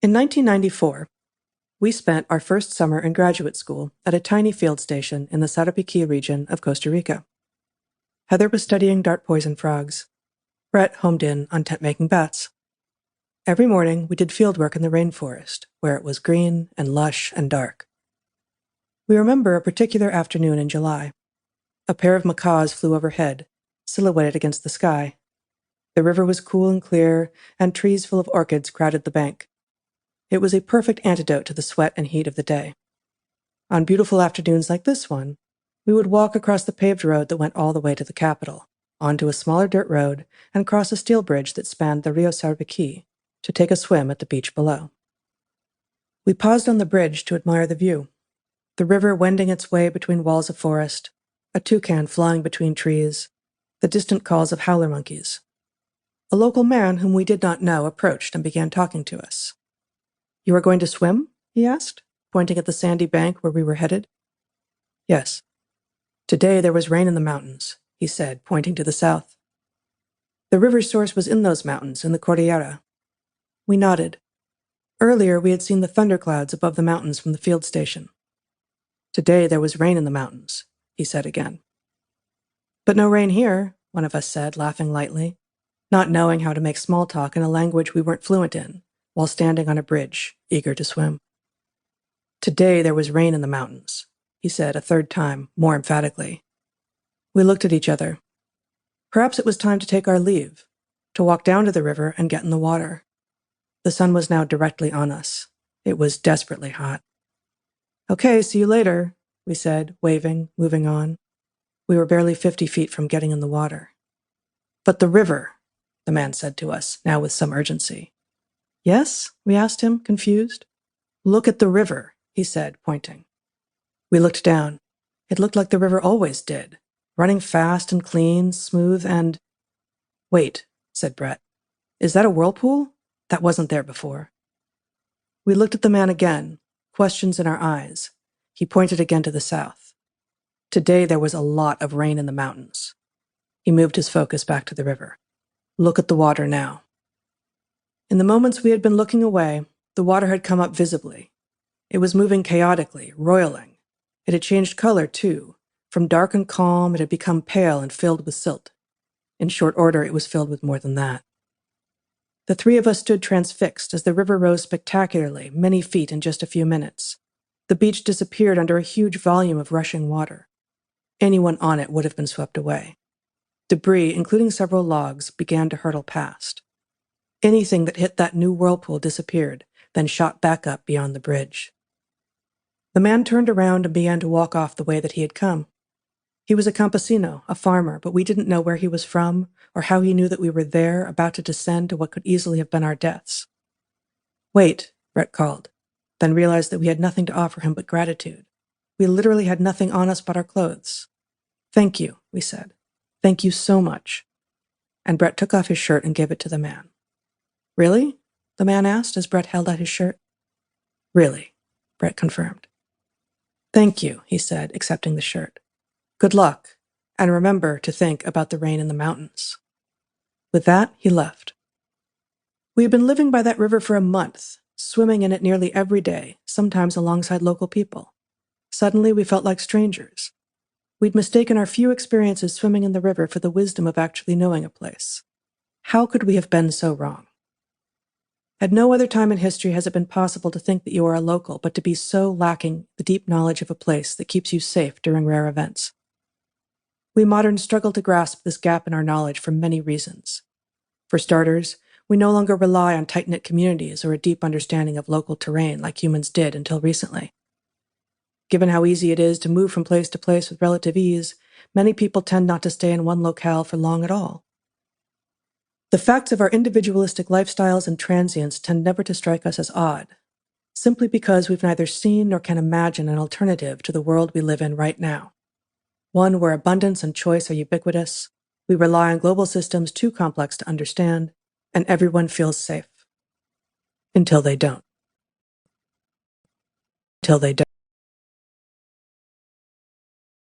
In 1994, we spent our first summer in graduate school at a tiny field station in the Sarapiquí region of Costa Rica. Heather was studying dart poison frogs. Bret homed in on tent-making bats. Every morning, we did field work in the rainforest, where it was green and lush and dark. We remember a particular afternoon in July. A pair of macaws flew overhead, silhouetted against the sky. The river was cool and clear, and trees full of orchids crowded the bank. It was a perfect antidote to the sweat and heat of the day. On beautiful afternoons like this one, we would walk across the paved road that went all the way to the capital, onto a smaller dirt road, and cross a steel bridge that spanned the Rio Sarapiquí to take a swim at the beach below. We paused on the bridge to admire the view, the river wending its way between walls of forest, a toucan flying between trees, the distant calls of howler monkeys. A local man whom we did not know approached and began talking to us. "You are going to swim?" he asked, pointing at the sandy bank where we were headed. "Yes. Today there was rain in the mountains," he said, pointing to the south. The river's source was in those mountains, in the Cordillera. We nodded. Earlier we had seen the thunderclouds above the mountains from the field station. "Today there was rain in the mountains," he said again. "But no rain here," one of us said, laughing lightly, not knowing how to make small talk in a language we weren't fluent in, while standing on a bridge, eager to swim. "Today there was rain in the mountains," he said a third time, more emphatically. We looked at each other. Perhaps it was time to take our leave, to walk down to the river and get in the water. The sun was now directly on us. It was desperately hot. "Okay, see you later," we said, waving, moving on. We were barely 50 feet from getting in the water. "But the river," the man said to us, now with some urgency. "Yes?" we asked him, confused. "Look at the river," he said, pointing. We looked down. It looked like the river always did, running fast and clean, smooth and— "Wait," said Bret. "Is that a whirlpool? That wasn't there before." We looked at the man again, questions in our eyes. He pointed again to the south. Today there was a lot of rain in the mountains. He moved his focus back to the river. "Look at the water now." In the moments we had been looking away, the water had come up visibly. It was moving chaotically, roiling. It had changed color, too. From dark and calm, it had become pale and filled with silt. In short order, it was filled with more than that. The three of us stood transfixed as the river rose spectacularly, many feet in just a few minutes. The beach disappeared under a huge volume of rushing water. Anyone on it would have been swept away. Debris, including several logs, began to hurtle past. Anything that hit that new whirlpool disappeared, then shot back up beyond the bridge. The man turned around and began to walk off the way that he had come. He was a campesino, a farmer, but we didn't know where he was from or how he knew that we were there, about to descend to what could easily have been our deaths. "Wait," Bret called, then realized that we had nothing to offer him but gratitude. We literally had nothing on us but our clothes. "Thank you," we said. "Thank you so much." And Bret took off his shirt and gave it to the man. "Really?" the man asked as Bret held out his shirt. "Really," Bret confirmed. "Thank you," he said, accepting the shirt. "Good luck, and remember to think about the rain in the mountains." With that, he left. We had been living by that river for a month, swimming in it nearly every day, sometimes alongside local people. Suddenly, we felt like strangers. We'd mistaken our few experiences swimming in the river for the wisdom of actually knowing a place. How could we have been so wrong? At no other time in history has it been possible to think that you are a local, but to be so lacking the deep knowledge of a place that keeps you safe during rare events. We moderns struggle to grasp this gap in our knowledge for many reasons. For starters, we no longer rely on tight-knit communities or a deep understanding of local terrain like humans did until recently. Given how easy it is to move from place to place with relative ease, many people tend not to stay in one locale for long at all. The facts of our individualistic lifestyles and transience tend never to strike us as odd, simply because we've neither seen nor can imagine an alternative to the world we live in right now. One where abundance and choice are ubiquitous, we rely on global systems too complex to understand, and everyone feels safe. Until they don't. Until they don't.